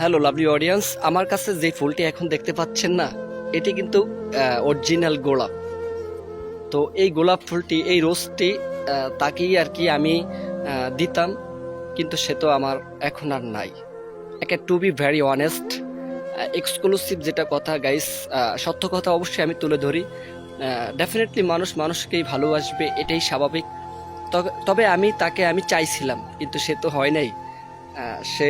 Hello lovely audience, আমার কাছে যে ফুলটি এখন দেখতে পাচ্ছেন না, এটি কিন্তু অরিজিনাল গোলাপ। তো এই গোলাপ ফুলটি, এই রোজটি তাকেই আর কি আমি দিতাম, কিন্তু সে তো আমার এখন আর নাই। একে to be very honest, exclusive যেটা কথা গাইস, সত্য কথা অবশ্যই আমি তুলে ধরি। ডেফিনেটলি মানুষ মানুষকেই ভালোবাসবে, এটাই স্বাভাবিক। তবে আমি চাইছিলাম, কিন্তু সে তো হয় নাই। সে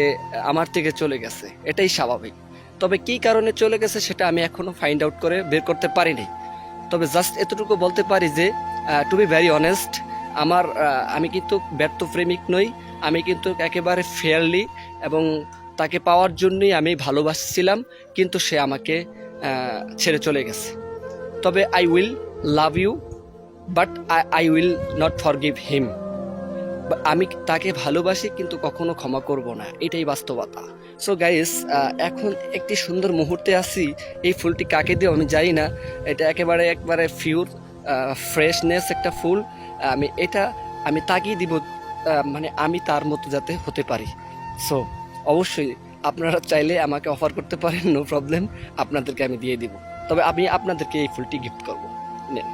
আমার থেকে চলে গেছে, এটাই স্বাভাবিক। তবে কী কারণে চলে গেছে সেটা আমি এখনো ফাইন্ড আউট করে বের করতে পারিনি। তবে জাস্ট এতটুকু বলতে পারি যে টু বি ভেরি অনেস্ট, আমি কিন্তু ব্যর্থ প্রেমিক নই। আমি কিন্তু একেবারে ফেয়ারলি এবং তাকে পাওয়ার জন্যই আমি ভালোবাসছিলাম, কিন্তু সে আমাকে ছেড়ে চলে গেছে। তবে I will love you, but I will not forgive him. আমি তাকে ভালোবাসি, কিন্তু কখনো ক্ষমা করব না, এটাই বাস্তবতা। সো গাইস, এখন একটি সুন্দর মুহূর্তে আছি। এই ফুলটি কাকে দিও আমি জানি না, এটা একবারে পিওর ফ্রেশনেস একটা ফুল। এটা আমি তাকেই দিব, মানে আমি তার মতো যাতে হতে পারি। সো অবশ্যই আপনারা চাইলে আমাকে অফার করতে পারেন, নো প্রবলেম, আপনাদেরকে আমি দিয়ে দিব। তবে আমি আপনাদেরকে এই ফুলটি গিফট করব, নেন।